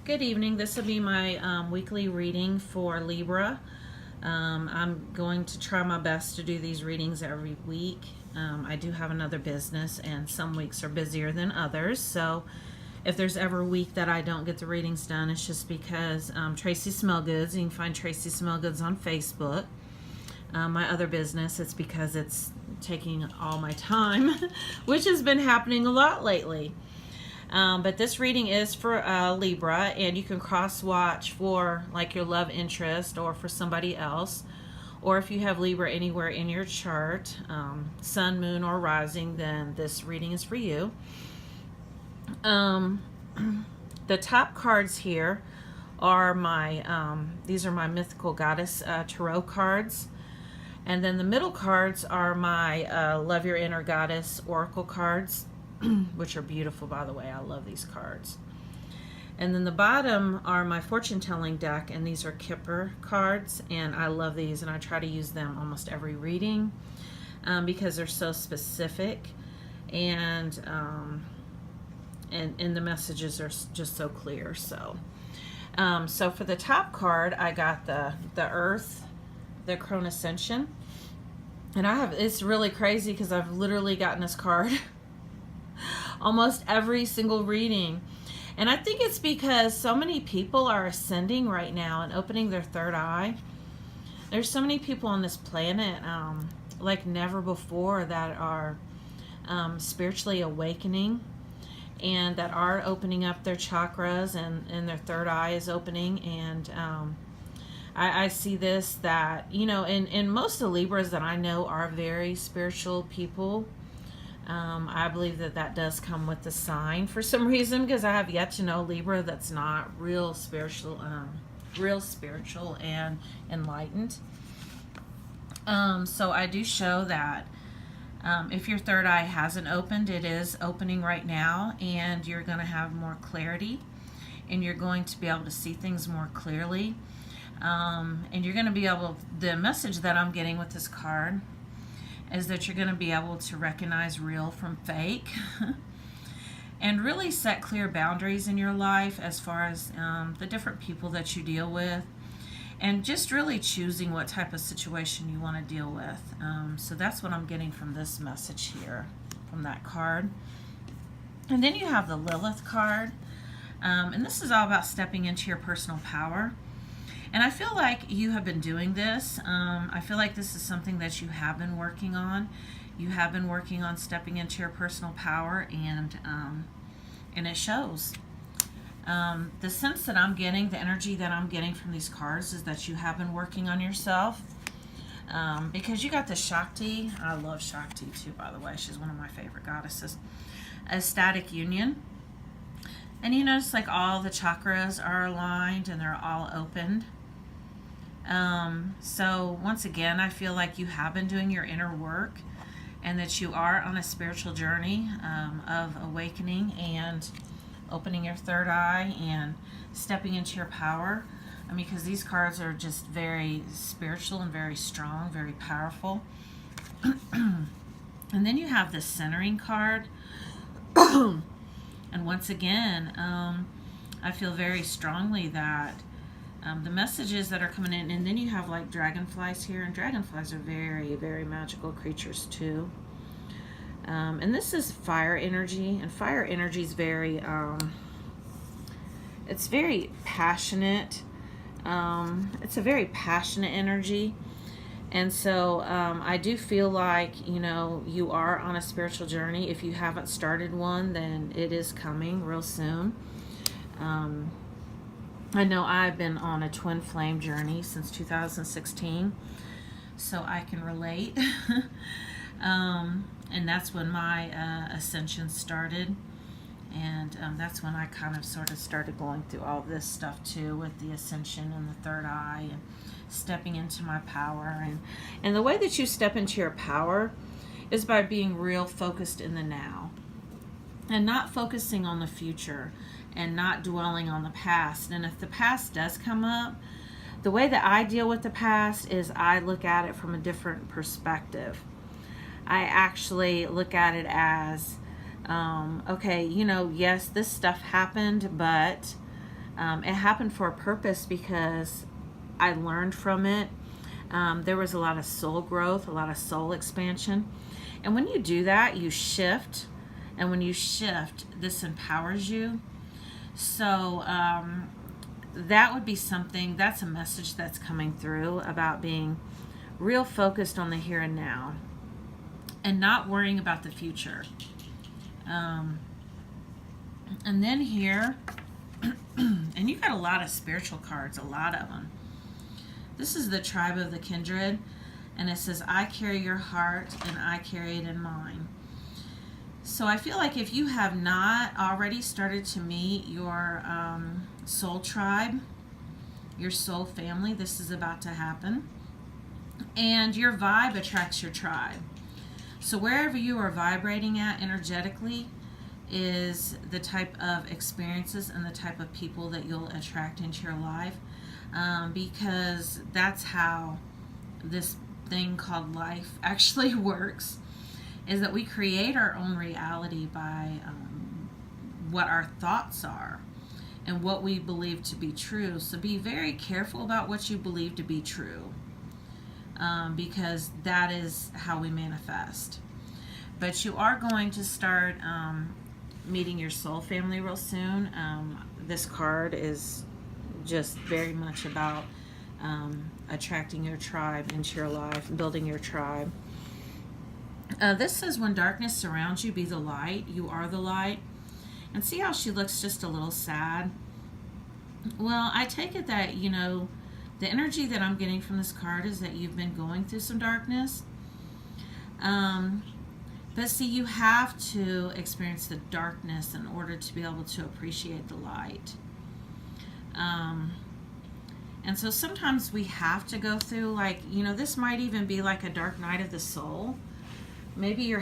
Good evening. This will be my weekly reading for Libra. I'm going to try my best to do these readings every week. I do have another business, and some weeks are busier than others. So if there's ever a week that I don't get the readings done, it's just because Tracy Smellgoods, you can find Tracy Smellgoods on Facebook. My other business, it's because it's taking all my time, which has been happening a lot lately. But this reading is for Libra, and you can cross watch for like your love interest or for somebody else, or if you have Libra anywhere in your chart, sun, moon, or rising, then this reading is for you. The top cards here are these are my Mythical Goddess Tarot cards. And then the middle cards are my Love Your Inner Goddess Oracle cards, which are beautiful, by the way. I love these cards. And then the bottom are my fortune telling deck, and these are Kipper cards, and I love these, and I try to use them almost every reading because they're so specific, and the messages are just so clear. So for the top card, I got the Earth, the Crone Ascension, and it's really crazy because I've literally gotten this card almost every single reading. And I think it's because so many people are ascending right now and opening their third eye. There's so many people on this planet like never before that are spiritually awakening and that are opening up their chakras, and their third eye is opening. And I see this, that, and most of the Libras that I know are very spiritual people. I believe that does come with the sign for some reason, because I have yet to know Libra that's not real spiritual and enlightened. So I do show that if your third eye hasn't opened, it is opening right now, and you're going to have more clarity, and you're going to be able to see things more clearly. And you're going to be able, the message that I'm getting with this card is that you're going to be able to recognize real from fake and really set clear boundaries in your life as far as the different people that you deal with, and just really choosing what type of situation you want to deal with. So that's what I'm getting from this message here, from that card. And then you have the Lilith card, and this is all about stepping into your personal power. And I feel like you have been doing this. I feel like this is something that you have been working on. You have been working on stepping into your personal power, and it shows. The sense that I'm getting, the energy that I'm getting from these cards, is that you have been working on yourself. Because you got the Shakti. I love Shakti too, by the way. She's one of my favorite goddesses. Ecstatic Union. And you notice like all the chakras are aligned and they're all opened. So once again, I feel like you have been doing your inner work, and that you are on a spiritual journey of awakening and opening your third eye and stepping into your power. Because these cards are just very spiritual and very strong, very powerful. And then you have the centering card. And once again, I feel very strongly that the messages that are coming in, and then you have like dragonflies here, and dragonflies are very, very magical creatures too. And this is fire energy, and fire energy is very, it's very passionate. It's a very passionate energy. And so I do feel like, you are on a spiritual journey. If you haven't started one, then it is coming real soon. I know I've been on a twin flame journey since 2016, so I can relate. And that's when my ascension started. And that's when I kind of sort of started going through all this stuff too, with the ascension and the third eye and stepping into my power. And the way that you step into your power is by being real focused in the now, and not focusing on the future, and not dwelling on the past. And if the past does come up, the way that I deal with the past is I look at it from a different perspective. I actually look at it as okay, yes, this stuff happened, but It happened for a purpose because I learned from it. There was a lot of soul growth, a lot of soul expansion. And when you do that, you shift. And when you shift, this empowers you. So that would be something, that's a message that's coming through about being real focused on the here and now and not worrying about the future. And then here, and you got a lot of spiritual cards, a lot of them. This is the tribe of the kindred, and it says, I carry your heart and I carry it in mine. So I feel like if you have not already started to meet your soul tribe, your soul family, this is about to happen. And your vibe attracts your tribe. So wherever you are vibrating at energetically is the type of experiences and the type of people that you'll attract into your life, because that's how this thing called life actually works, is that we create our own reality by what our thoughts are and what we believe to be true. So be very careful about what you believe to be true, because that is how we manifest. But you are going to start meeting your soul family real soon. This card is just very much about attracting your tribe into your life, building your tribe. This says, when darkness surrounds you, be the light. You are the light. And see how she looks just a little sad? Well, I take it that, you know, the energy that I'm getting from this card is that you've been going through some darkness. But see, you have to experience the darkness in order to be able to appreciate the light. And so sometimes we have to go through, like, you know, this might even be like a dark night of the soul. Maybe you're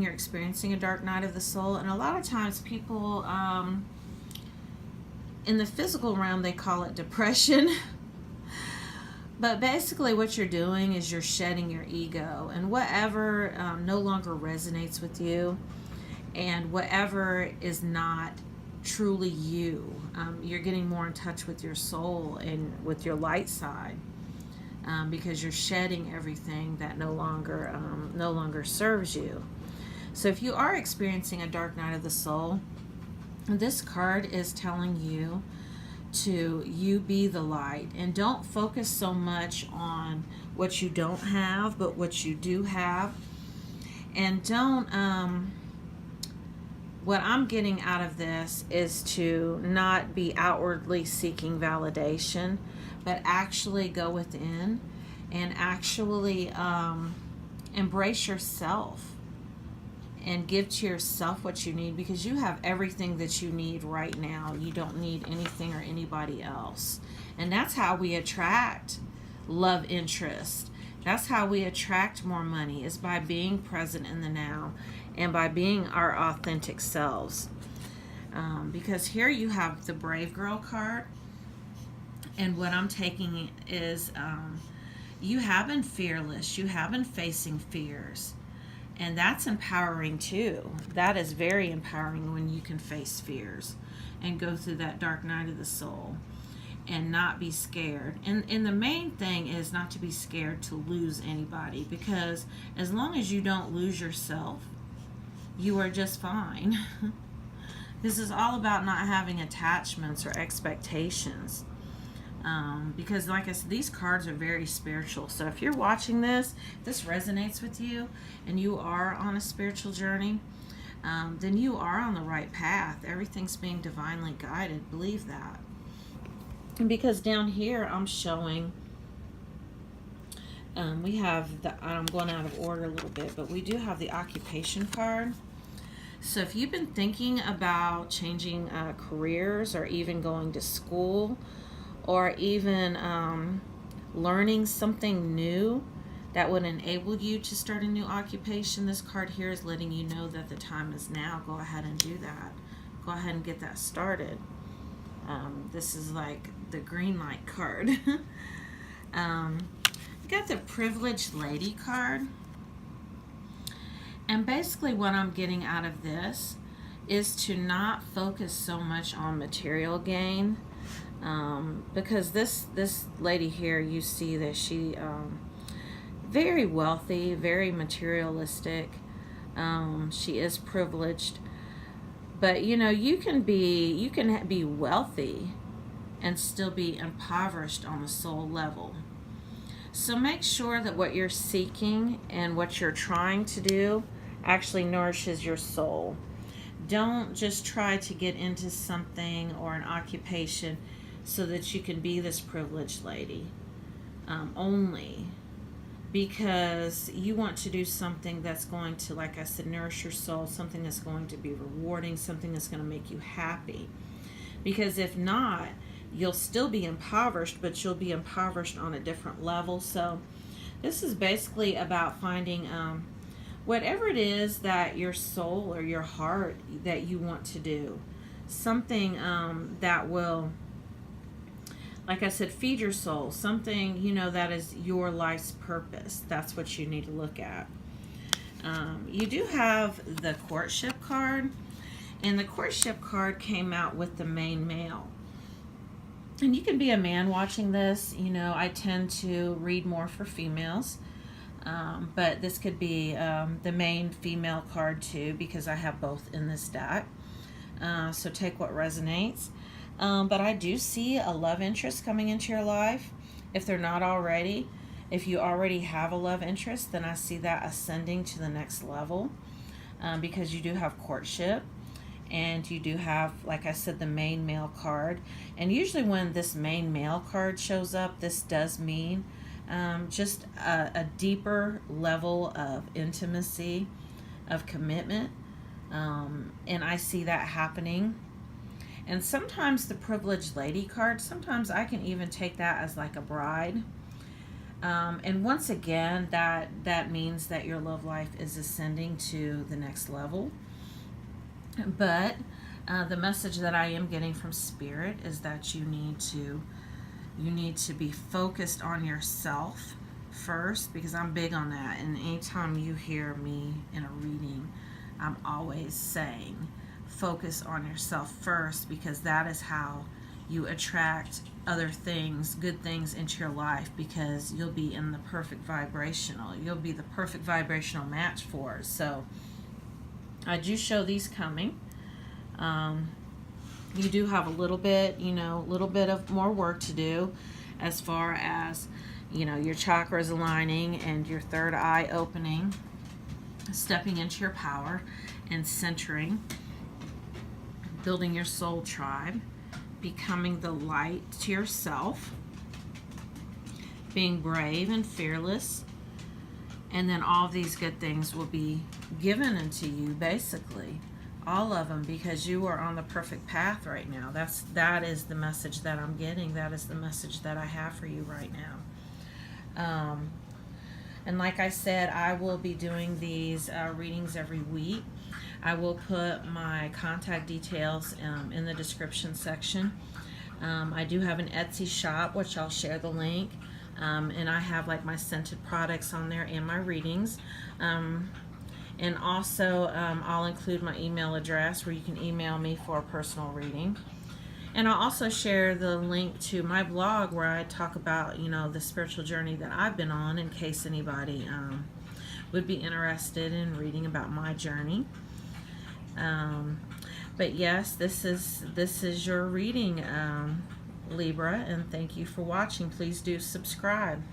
experiencing a dark night of the soul. And a lot of times people, in the physical realm, they call it depression. But basically what you're doing is you're shedding your ego, and whatever no longer resonates with you, and whatever is not truly you, you're getting more in touch with your soul and with your light side, because you're shedding everything that no longer serves you. So if you are experiencing a dark night of the soul, this card is telling you to be the light, and don't focus so much on what you don't have, but what you do have. And don't what I'm getting out of this is to not be outwardly seeking validation, but actually go within and actually embrace yourself and give to yourself what you need, because you have everything that you need right now. You don't need anything or anybody else. And that's how we attract love interest. That's how we attract more money, is by being present in the now and by being our authentic selves. Because here you have the Brave Girl card, and what I'm taking is you have been fearless. You have been facing fears. And that's empowering too. That is very empowering when you can face fears and go through that dark night of the soul and not be scared. And the main thing is not to be scared to lose anybody, because as long as you don't lose yourself, you are just fine. This is all about not having attachments or expectations. Because like I said, these cards are very spiritual. So if you're watching this resonates with you and you are on a spiritual journey, then you are on the right path. Everything's being divinely guided. Believe that. And because down here I'm showing, we have I'm going out of order a little bit, but we do have the occupation card. So if you've been thinking about changing careers, or even going to school, or even learning something new that would enable you to start a new occupation, this card here is letting you know that the time is now. Go ahead and do that. Go ahead and get that started. This is like the green light card. I got the Privileged Lady card. And basically what I'm getting out of this is to not focus so much on material gain, Because this lady here, you see that she very wealthy, very materialistic. She is privileged, but you know, you can be wealthy and still be impoverished on a soul level. So make sure that what you're seeking and what you're trying to do actually nourishes your soul. Don't just try to get into something or an occupation so that you can be this privileged lady only because you want to do something that's going to, like I said, nourish your soul, something that's going to be rewarding, something that's going to make you happy. Because if not, you'll still be impoverished, but you'll be impoverished on a different level. So this is basically about finding whatever it is that your soul or your heart that you want to do, something that will, like I said, feed your soul, something, you know, that is your life's purpose. That's what you need to look at. You do have the courtship card, and the courtship card came out with the main male. And you can be a man watching this. You know, I tend to read more for females. But this could be the main female card too, because I have both in this deck. So take what resonates. But I do see a love interest coming into your life. If they're not already, if you already have a love interest, then I see that ascending to the next level, because you do have courtship. And you do have, like I said, the main male card. And usually when this main male card shows up, this does mean just a deeper level of intimacy, of commitment. And I see that happening. And sometimes the privileged lady card, sometimes I can even take that as like a bride. And once again, that means that your love life is ascending to the next level. But the message that I am getting from Spirit is that you need to be focused on yourself first, because I'm big on that. And anytime you hear me in a reading, I'm always saying focus on yourself first, because that is how you attract other things, good things into your life, because you'll be in the perfect vibrational. You'll be the perfect vibrational match for it. So I do show these coming. You do have a little bit, of more work to do as far as, your chakras aligning and your third eye opening, stepping into your power and centering, building your soul tribe, becoming the light to yourself, being brave and fearless. And then all of these good things will be given unto you, basically. All of them, because you are on the perfect path right now. That is the message that I'm getting. That is the message that I have for you right now. And like I said, I will be doing these readings every week. I will put my contact details in the description section. I do have an Etsy shop, which I'll share the link. And I have like my scented products on there and my readings. And also I'll include my email address where you can email me for a personal reading. And I'll also share the link to my blog where I talk about, the spiritual journey that I've been on, in case anybody would be interested in reading about my journey. But yes, this is your reading, Libra, and thank you for watching. Please do subscribe.